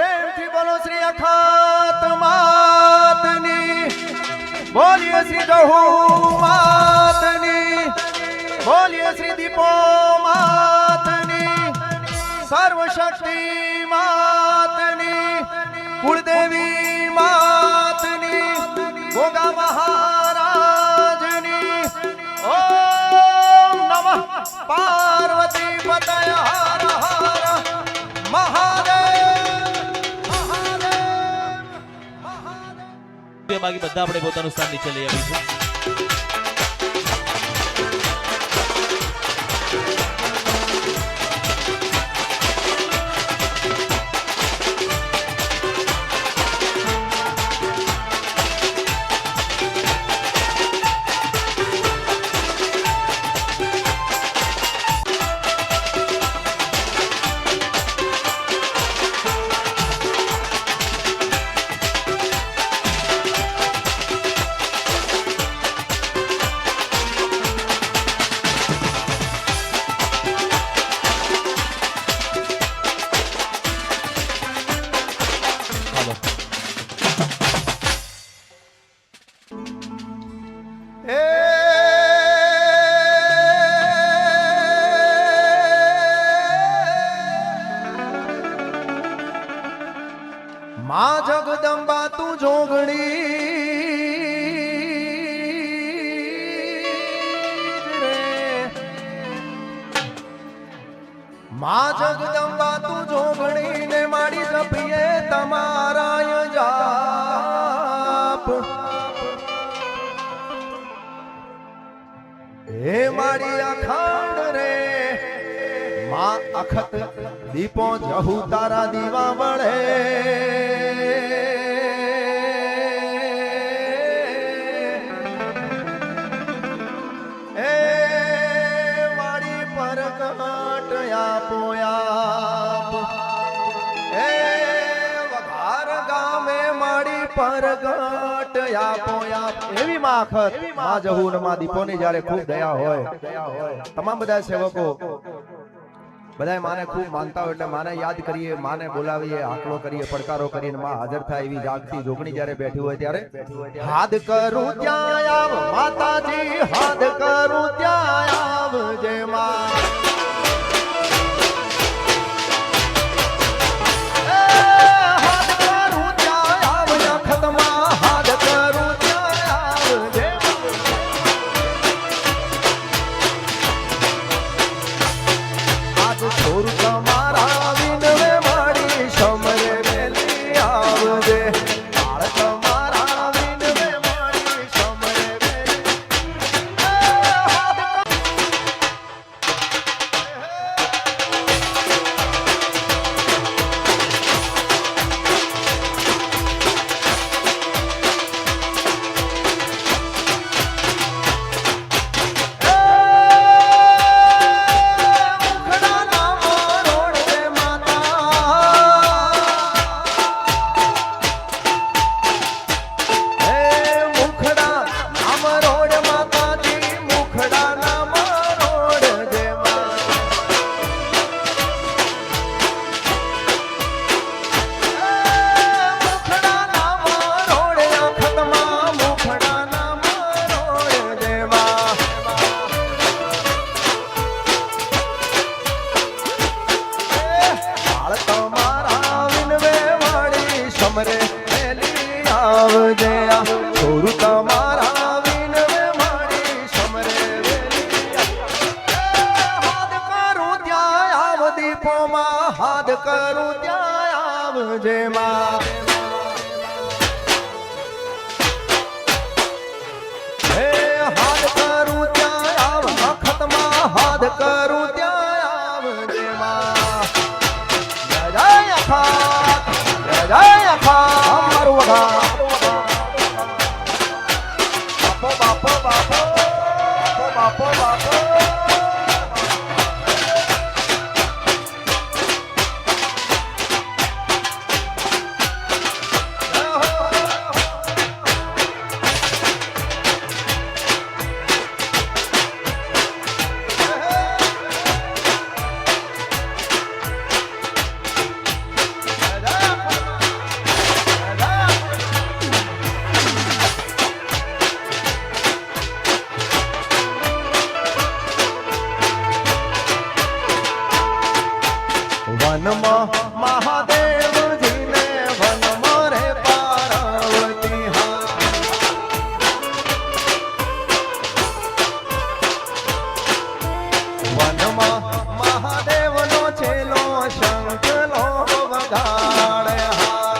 પ્રેમથી બોલો શ્રી અખાત માતની, બોલીએ શ્રી ગહુ માતની, બોલીએ શ્રી દીપો માતની, સર્વશક્તિ માતની, કુળદેવી માતની, ગોગા મહારાજની. ઓમ નમઃ પાર્વતી પતય હર હર મહાદેવ. બાકી બધા આપણે પોતાનું સ્થાન નીચે લઈ આવીશું. માં જગદંબા તું જોગણી રે, માં જગદંબા તું જોગણી ને માડી જપીએ તમારા જાપ. હે માડી અખંડ રે માં અખત દીપો જહુ તારા દીવા બળે. એ મારી પરગટ આપો આપ, એ વઘાર ગામે મારી પરગટ આપો આપ. એવી માં અખત માં જહુ ને માં દીપો ની જયારે ખૂબ દયા હોય, તમામ બધા સેવકો બધા માને ખૂબ માનતા હોય એટલે માને યાદ કરીએ, માને બોલાવીએ, આકલો કરીએ, પડકારો કરીને માં હાજર થાય એવી જાગતી જોગણી જ્યારે બેઠી હોય ત્યારે હાથ કરું ત્યાં આવ માતાજી, હાથ કરું ત્યાં આવજે માં. હાથ કરું ત્યાં આવ અખતમાં, હાથ કરું ત્યાં આવજે છોર તમારા વિનવે માડી સમરે વેલી આવજે. બાળ તમારા વિનવે માડી સમરે વેલી. સમરે વેલી આવજે. છોર તમારા વિનવે માડી સમરે વેલી. હાથ કરું ત્યાં આવ દીપોમાં, હાથ કરું ત્યાં આવજે માં. હે હાથ કરું ત્યાં આવ અખતમાં, હાથ કરું ત્યાં આવજે માં. જય અખાત, જય અખાત મારું વખા. બાપો બાપો બાપો બાપો બાપો. વનમાં મહાદેવજીને વનમાં રે પાર્વતી હા વનમાં મહાદેવનો છેલ્લો શંખલો વગાડે હા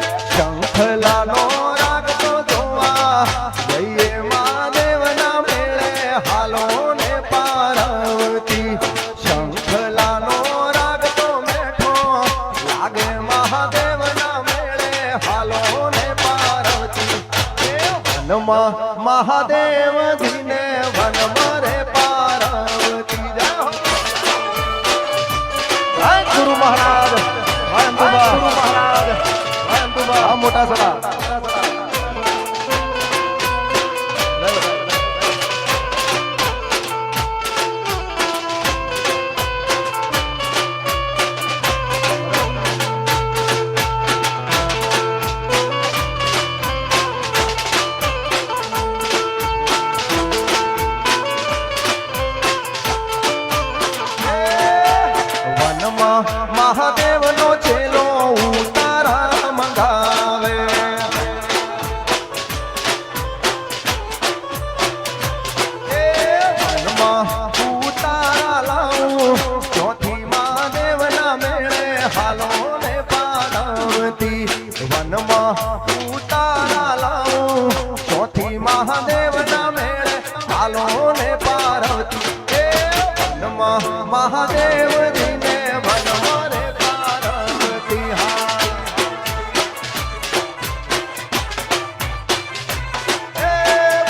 શંખલાલો રાગ તો જોવા જઈએ મહાદેવના મેળે હાલો ને પાર્વતી શંખલાલો રાગ તો મેઠો લાગે મહાદેવના મેળે હાલો ને પાર્વતી વનમાં મહાદેવજીને વનમાં રે પાર્વતી જય ગુરુ મહારાજ ગુરુ મહારાજ આ મોટા સભા વનમાં મહાદેવનો છેલ્લો ઉતારા મંગાવે વનમાં ઉતારા લાવું ચોથી મહાદેવના મેળે હાલો ને પાર્વતી વનમાં ઉતારા લાવું ચોથી મહાદેવના મેળે હાલો ને પાર્વતી વનમાં મહાદેવજીને વનમાં રે પાર્વતી હા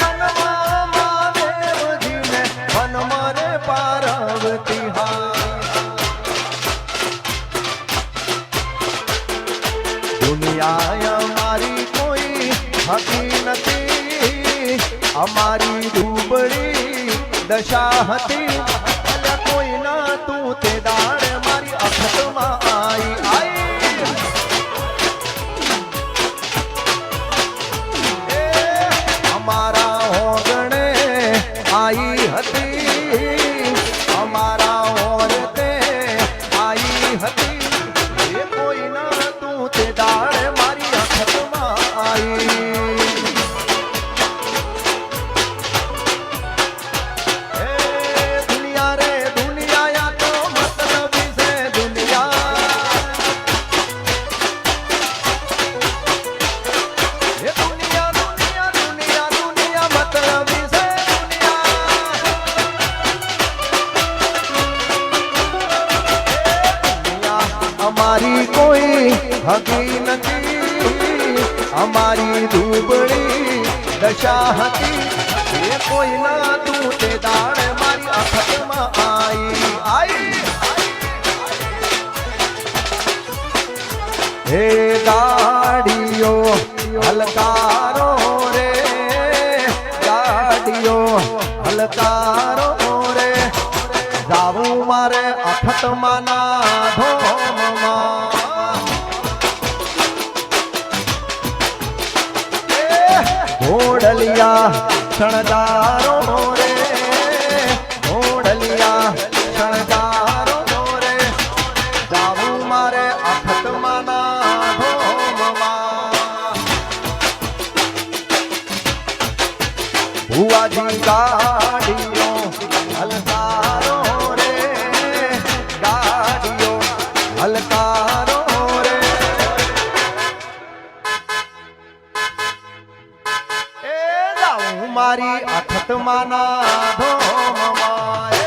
વનમાં મહાદેવજીને વનમાં રે પાર્વતી હા દુનિયા અમારી કોઈ હતી નથી અમારી ડૂબડી દશા હતી અલ્યા કોઈ ના તું તે દાડ મારી અખતમાં આઈ અમારા હોગણે આઈ હતી અમારા હોરતે આઈ હતી એ કોઈ ના તું તે દાડ મારી અખતમાં આઈ દુનિયા રે દુનિયા તો મતલબી છે દુનિયા એ દુનિયા દુનિયા દુનિયા દુનિયા મતલબી છે દુનિયા અમારી કોઈ હકી નથી અમારી દુબળી દશા હતી એ કોઈ ના તું તે દાડ મારી અખતમાં આઈ હે ગાડીઓ હલકારો રે ગાડીઓ હલકારો રે જાવું મારે અખતમાં ના ધોમમાં ઘોડલિયા શણગારો રે ઘોડલિયા શણગારો રે જાવું મારે અખતમાં ના ધોમમાં ભુવાજી ગાડીઓ હલકારો રે ગાડીઓ હલકારો રે એ જાઉં મારી અખતમાં ના ધોમમાં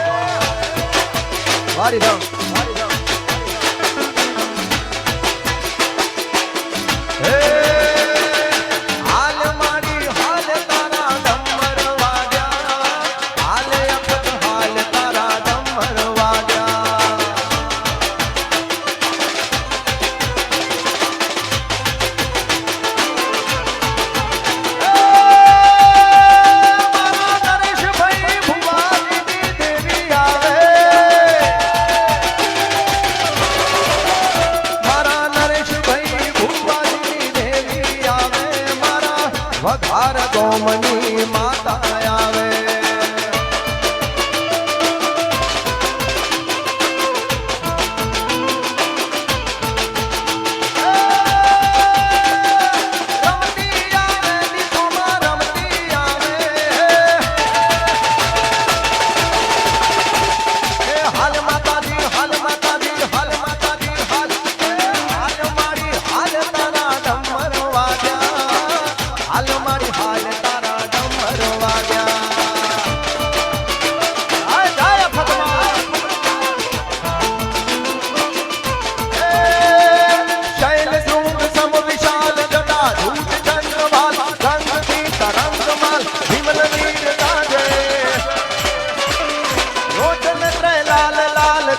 વારી ધમ હે હાલ મારી હાલ તારા ડમર વાગ્યા હાલ અખત હાલ તારા ડમર વાગ્યા મારા નરેશભાઈ ભુવાની દેવી આવે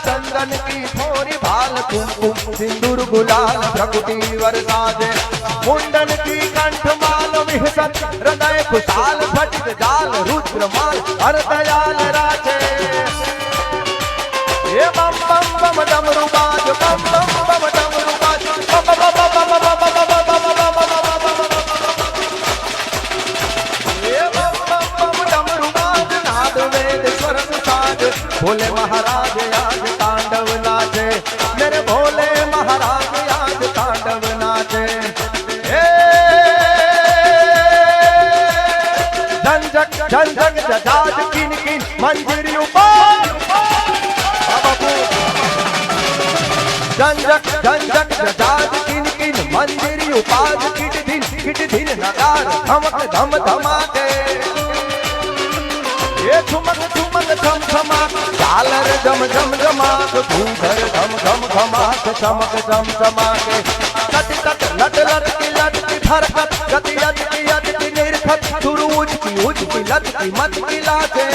चंदन की थोड़ी भाल कुमकुम सिंदूर गुलाल भ्रकुटी वर्षा दे मुंडन की कंठमाल विहसन हृदय खुशाल फटित जाल रुद्रमाल हर दयाल राजे ये बम बम बम डमरू बाज बम बम बम डमरू बाज बम बम बम बम बम बम बम बम बम ये बम बम बम डमरू बाज नाद वेद स्वर साज भोले महाराज आज तांडव नाचे मेरे भोले महाराज आज तांडव नाचे झंझक झंझक जजाज किन किन मंजरी ऊपर झंझक झंझक जजाज किन किन मंजरी उपाज किट दिन नगार धमक धम धमाके ये ठुमक ठुमक झम झमाक झालर झम झम झमाक भूधर धम धम धमाक चमक झम चमाके तट तट लट लट की लट की फरकत गति यद की निरखत सुरु उच की लट की मत की लाते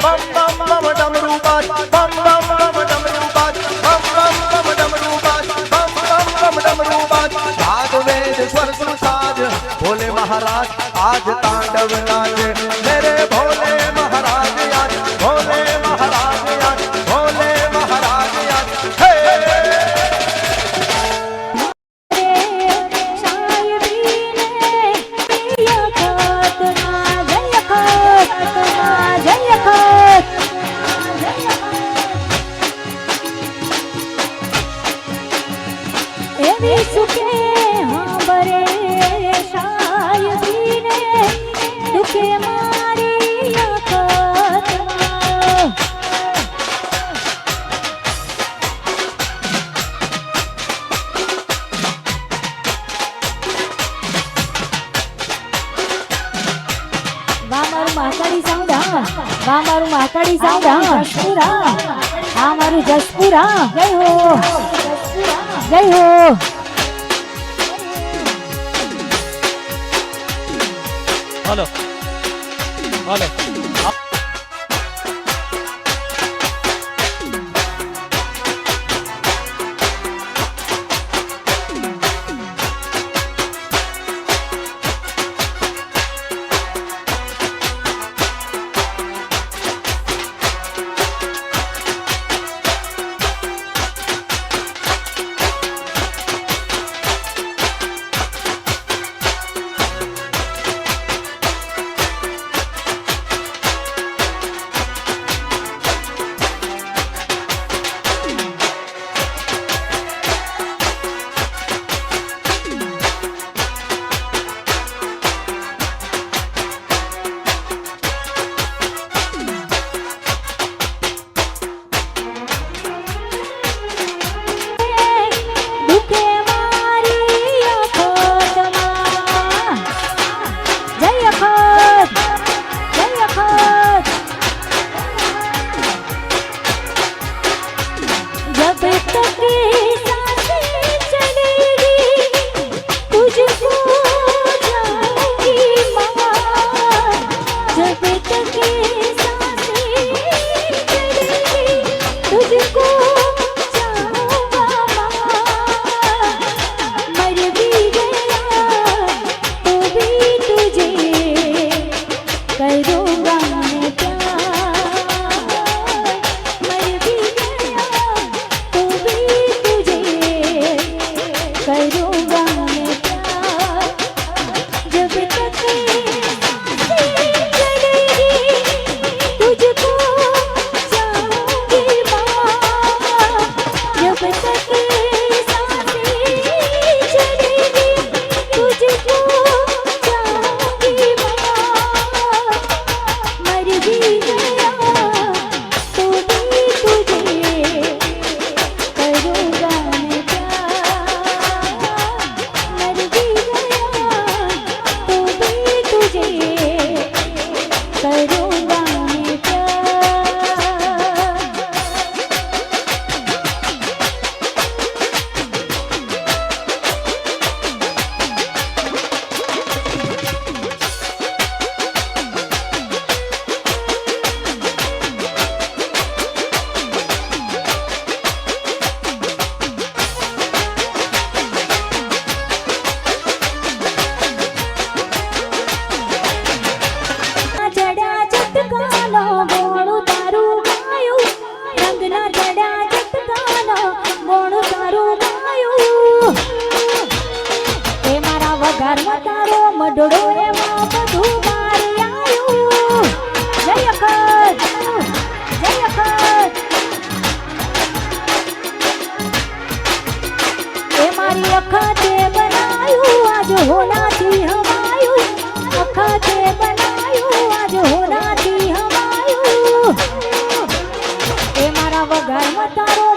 बम बम बम डमरू बाज बम बम बम डमरू बाज बम बम बम डमरू बाज बम बम बम डमरू बाज साध वेद स्वर सुसाज भोले महाराज आज तांडव नाचे मेरे भोले महाराज आज भोले महाराज आज भोले महाराज आज हे મારું મહાકાળી સાઉન્ડ હા મારું જસપુરા જય હો જય હો હાલો હાલો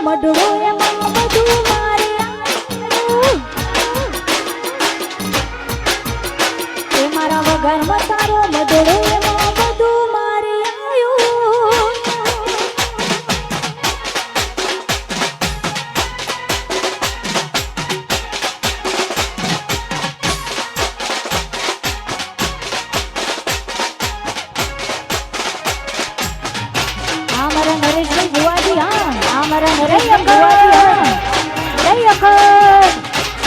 મઢડો એમાં બધું મારે આવ્યું. એ મારા વગરમાં તારો મઢડો એમાં બધું મારે આવ્યું. આ મારા નરેશભાઈ બુવાજી, હા આ મારા નરેશભાઈ બુવાજી, હા જય અખંડ.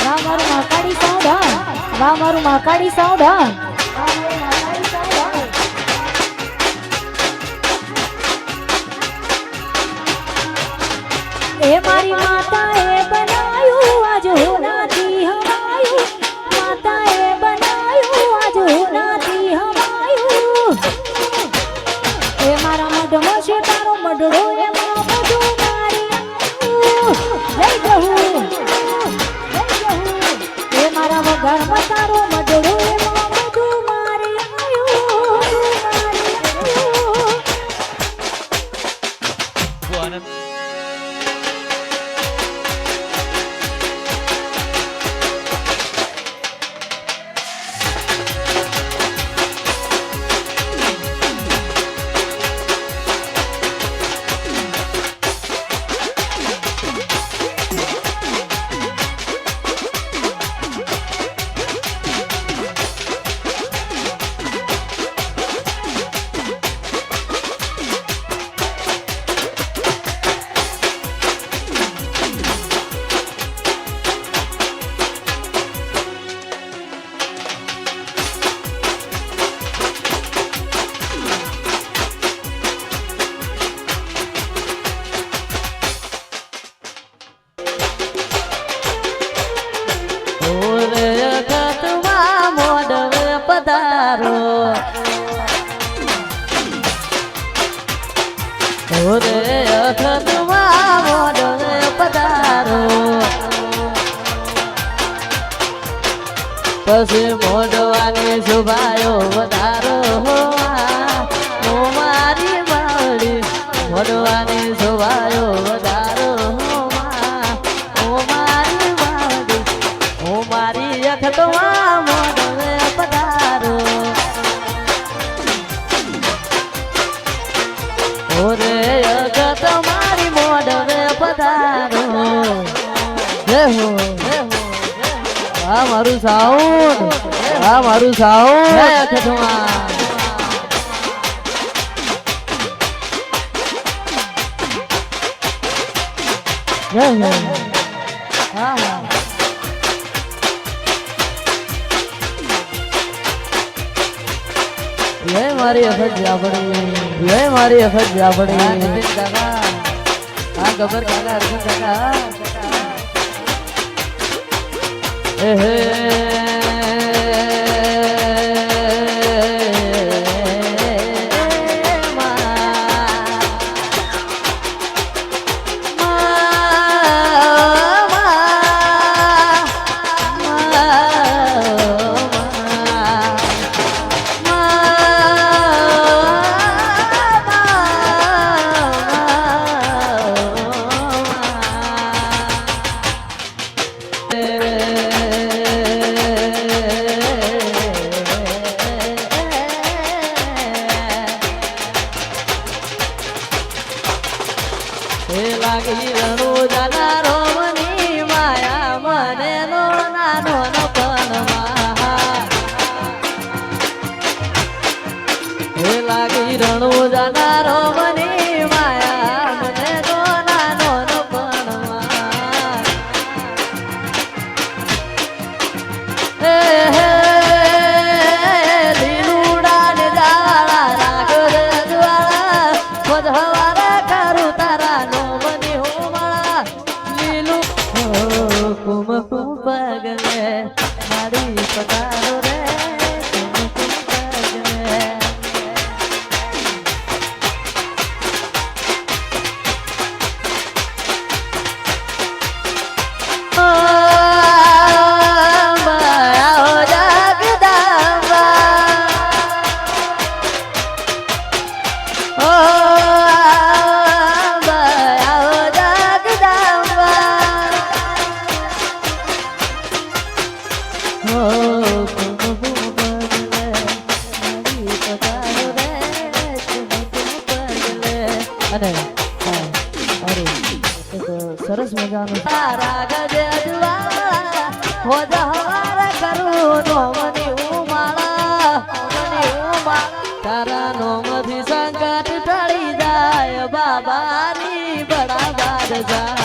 વાહ મારું મહાકાળી સાઉન્ડ, હા વાહ મારું મહાકાળી સાઉન્ડ, હા વાહ મારું મહાકાળી સાઉન્ડ, હા. એ મારી માતાએ બનાયું આજ હોનાથી હવાયું. માતાએ બનાયું આજ હોનાથી હવાયું. એ મારા મઢમાં છે તારો મઢડો એમાં બધું મારે આવ્યું. જય જહુ એ મારા વગરમાં તારો મઢડો એમાં બધું મારે આવ્યું. બહુ આનંદ. પછી મોઢવાની શોભાયો વધારો હો મારી માવડી. મોઢવાની શોભાયો વધારો હો મારી માવડી. હો મારી અખતમાં મોઢવે પધારો. ઓરે અખત મારી મોઢવે પધારો. જય હો આ મારું સાઉન્ડ, આ મારું સાઉન્ડ. જય મારી અખત જાપડી, જય મારી અખત જાપડી. હા ગબર કાકા, અર્જુન કાકા. હે લાગી રણું જનારો મની માયા મને નો નાનો ન પનમાં. હે લાગી રણું જનારો મની માયા મને નો નાનો ન પનમાં. હે હે લીલુડા ને જાળા રાગર જ્વાળા વધવારા કરું તારા નો મની હો માળા. સરસ મજાનું રાગ જે અજવાળા હો જહવાર કરું નોમની ઉમાળા તારા નોમથી સંકટ ટળી જાય બાબાની બડા બાદશાહ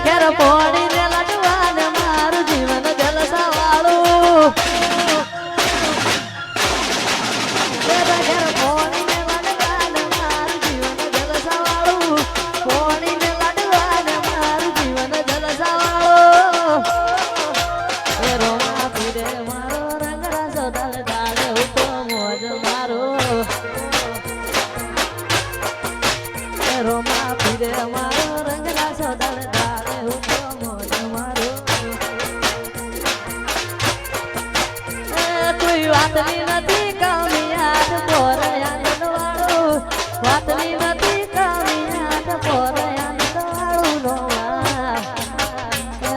ઘેર પોણી ને લડવાન મારું જીવન જલસા વાળું ઘેર પોણી ને લડવાન મારું જીવન જલસા વાળું પોણી ને લડવાન મારું જીવન જલસા વાળું એ રોમા પીરે મારો રંગરા સોદલ દાડે ઉતો મોજ મારો એ રોમા પીરે મારો રંગરા સોદલ વાતની નથી કામિયાત પોરયાન વાળું વાતની નથી કામિયાત પોરયાન વાળું નોવા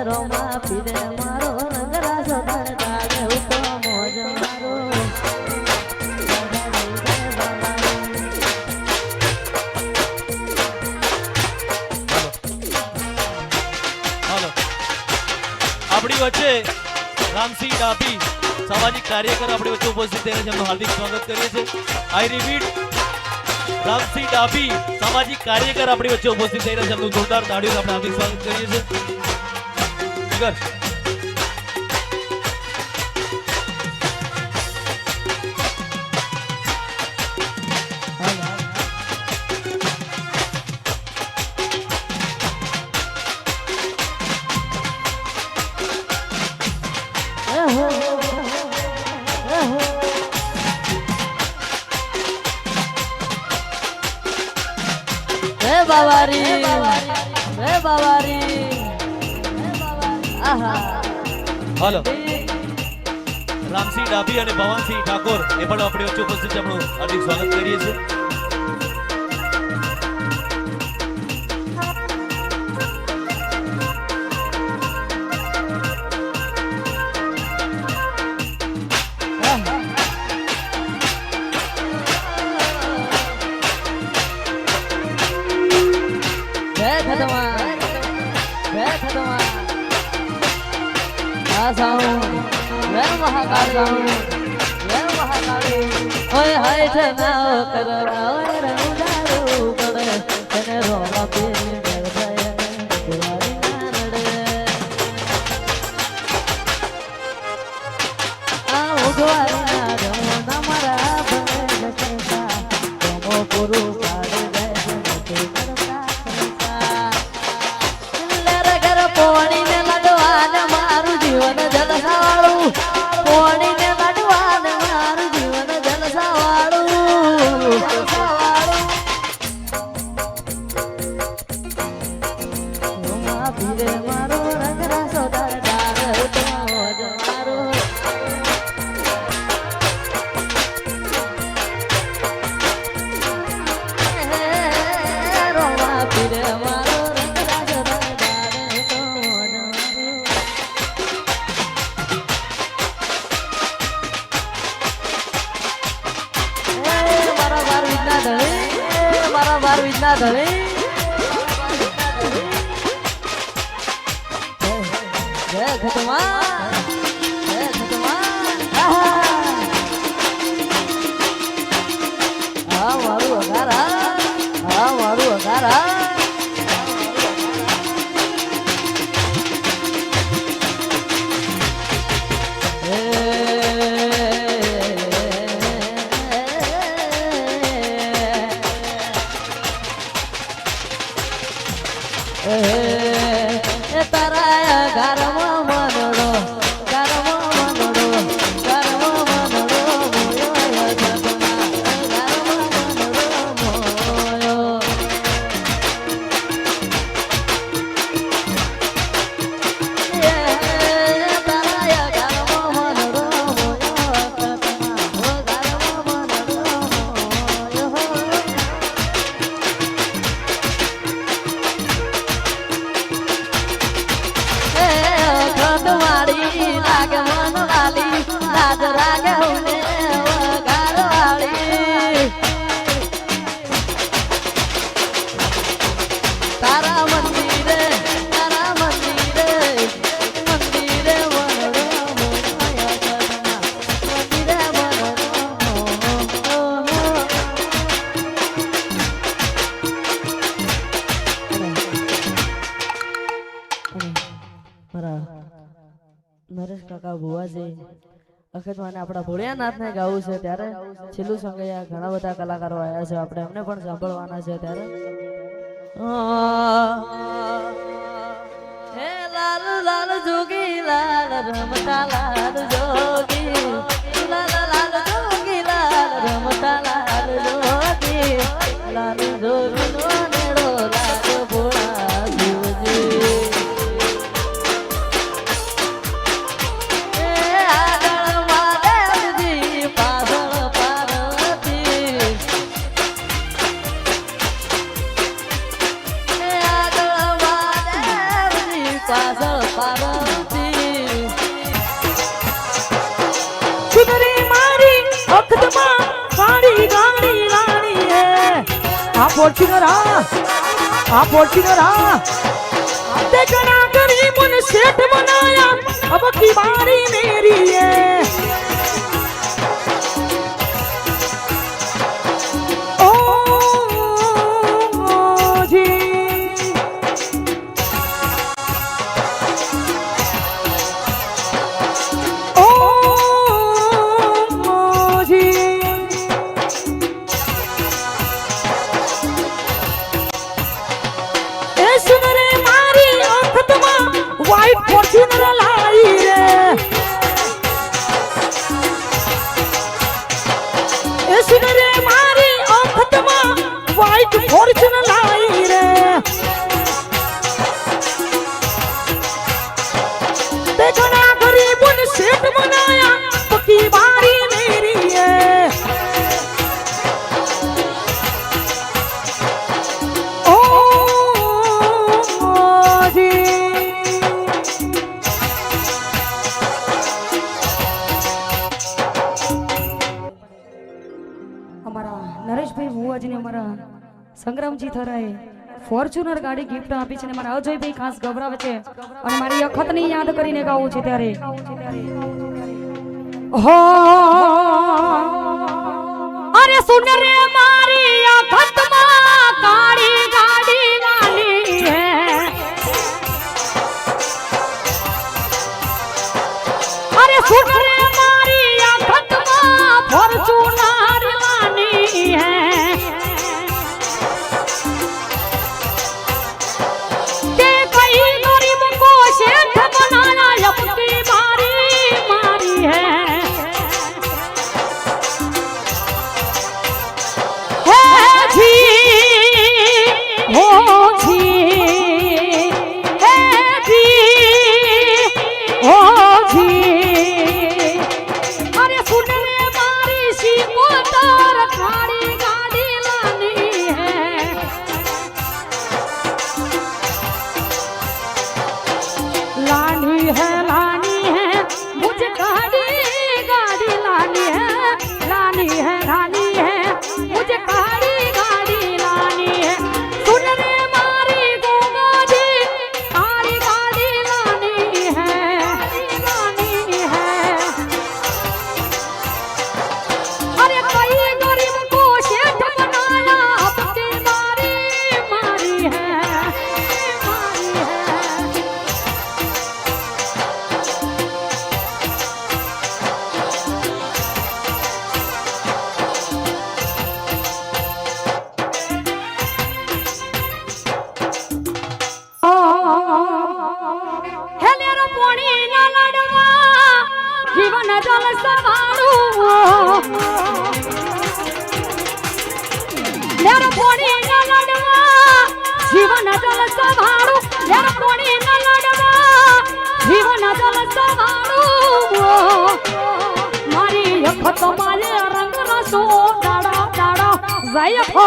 રોમા પીરે મારો રંગરા સોદળ દાડે ઉતો મોજ મારો હાલો આપણી વચ્ચે રામસિંહ ડાભી સામાજિક કાર્યકર આપણી વચ્ચે ઉપસ્થિત થયા છે, એમનું હાર્દિક સ્વાગત કરીએ છીએ. આઈ રિપીટ, રામસિંહ ડાભી સામાજિક કાર્યકર આપણી વચ્ચે ઉપસ્થિત થઈ રહ્યા છે, એમનું જોરદાર તાળીઓથી આપણે હાર્દિક સ્વાગત કરીએ છીએ. હાલો રામસિંહ ડાભી અને ભવાનસિંહ ઠાકોર એ પણ આપણી વચ્ચે ઉપસ્થિત છે, એમનું હાર્દિક સ્વાગત કરીએ છીએ. ભુવાજી વખત મને આપણા ભોળિયાનાથને ગાવું છે ત્યારે છેલ્લું સંગ અહીંયા ઘણા બધા કલાકારો આવ્યા છે આપણે એમને પણ સાંભળવાના છે ત્યારે હે લાલ લાલ જોગી લાલ રમતા લાલ જોગી લાલ લાલ જોગી લાલ રમતા લાલ જોગી લાલ જોગી નો નેડો લાલ ભોળા શિવજી સુંદરી મારી અખતમાં કાળી ગાડી લાણી હે આ ફોર્ચ્યુનર देखना करी मन सेठ बनाया अब की बारी मेरी है ओ जी ओ जी ए सुन रे मारी आँखतमा व्हाइट फॉर्च्यूनर लाई रे ए सुन रे मारी आँखतमा व्हाइट फॉर्च्यूनर लाई रे देखना गरीबन सेठ बनाया पक्की बारी मेरी है ओ जी અમારા નરેશભાઈ ભુવાજીને અમારા સંગ્રામજી થરાએ ફોર્ચ્યુનર ગાડી ગિફ્ટ આપી છે અને મારા અજયભાઈ ખાસ ગભરાવે છે અને મારી અખતની યાદ કરીને ગાવું છે ત્યારે હો અરે સુન રે મારી અખતમાં કાળી ગાડી વાલી હે અરે સુન રે મારી અખતમાં ફોર્ચ્યુનર લાની હે के कई गरीब को सेठ बनाना अपनी बारी मारी है जी हो जी है जी हो जी अरे सुन रे मारी सी मोटर खाड़ी गाड़ी लानी है लानी है मुझे गाड़ी लानी है मुझे गाड़ी लानी है सुन रे मारी गोगा जी काली गाड़ी लानी है अरे कई गरीब को सेठ बनाया अपनी बारी मारी है હેલેરો પોણી ના લડવા જીવન જલ સવાળું લેરો પોણી ના લડવા જીવન જલ સવાળું લેરો પોણી ના લડવા જીવન જલ સવાળું મારી અખત માલે રંગ રસો ડાડો ડાડો જાય ખો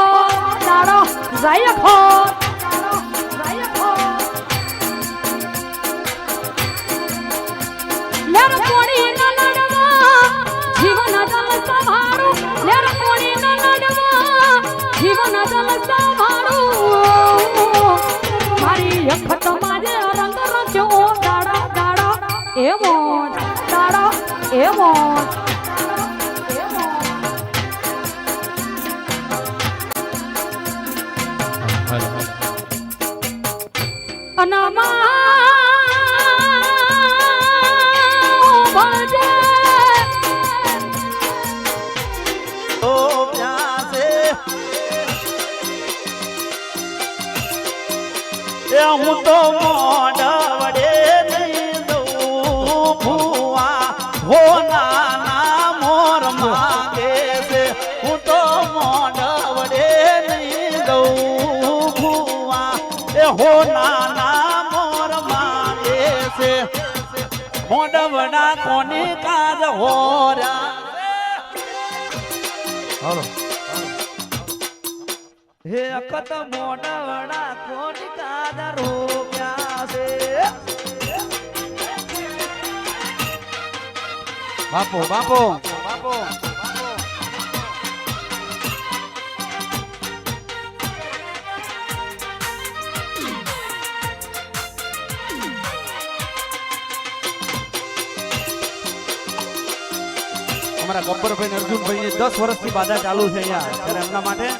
લેર કોણી ન લડવા જીવન જલ સંભાળું લેર કોણી ન લડવા જીવન જલ સંભાળું મારી અખત માજે રંગ રચ્યો ડાડો એવો અનામા એ હું તો મોઢવડે નહીં દઉં ભુવા હો નાના મોર માંગે છે હું તો મોઢવડે નહીં દઉં ભુવા એ હો નાના મોર માંગે છે મોઢવડા કોની કાજ હોર્યા હાલો હે અકત મોઢવડા કોની કાજ રોક્યા છે બાપો બાપો અમારા ગબ્બરભાઈ ને અર્જુનભાઈ ની 10 વર્ષથી બાધા ચાલુ છે અહીંયા ત્યારે એમના માટે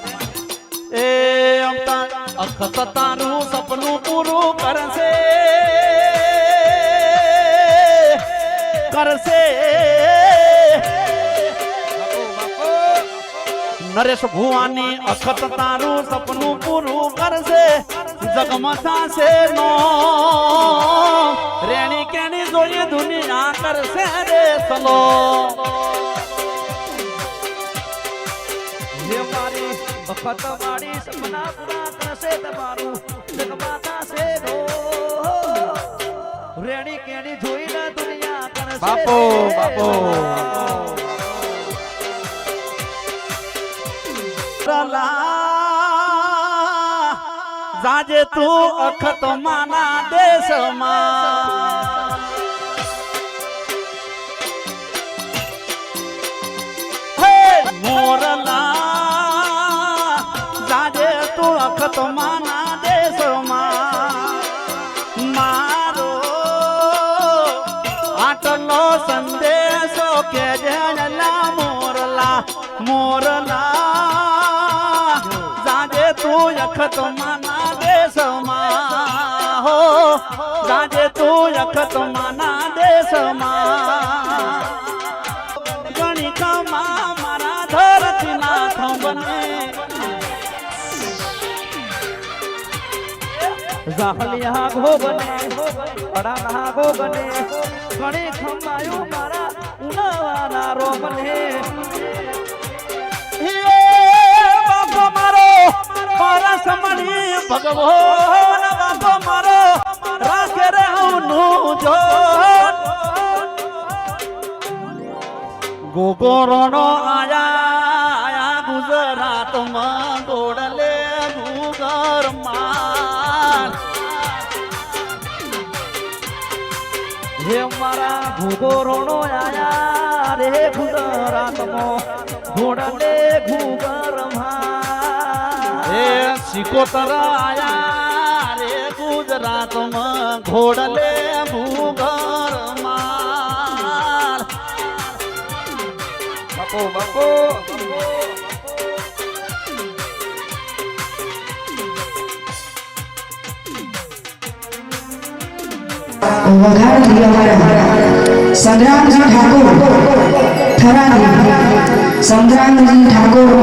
એ અમતા અખત તારું સપનું પૂરું કરશે કરશે નરેશ ભુવાની અખત તારું સપનું પૂરું કરશે જગમાં થશે નો રેણી કેણી જોઈએ દુનિયા કરશે રે સલો હે મારી વખત વાળી સપના પૂરા કરશે તમારું જગમાં થશે નો રેણી કેણી જોઈને દુનિયા કરશે બાપો બાપો જાજે તું અખત માના દેશમાં હે મોરલા જાજે તું અખત માના દેશમાં મારો આટલો સંદેશો કે જલા મોરલા મોરલા તું અખત માના દેશમાં હો જાજે તું અખત માના દેશમાં ગણી કમા મારા ધરતી નાથ બને જાહલિયા ગો બને અડાના ગો બને ગણી ખમાયું મારા ઉનાવાના રો બને મારા સમણી ભગવાન બાપો મારો રાખે રે હું જો ગોગોરણો આયા ગુજરાતમાં ગોડલે ભૂગરમાં હે મારા ભૂગોરણો આયા રે ગુજરાતમાં ગોડલે ભૂગરમાં એ સિકોતર આયા રે ગુજરાતમાં ઘોડલે ભૂગરમાં બાપો બાપો વઘારથી અમારા સંગ્રામજી ઠાકોર થરાની સંગ્રામજી ઠાકોર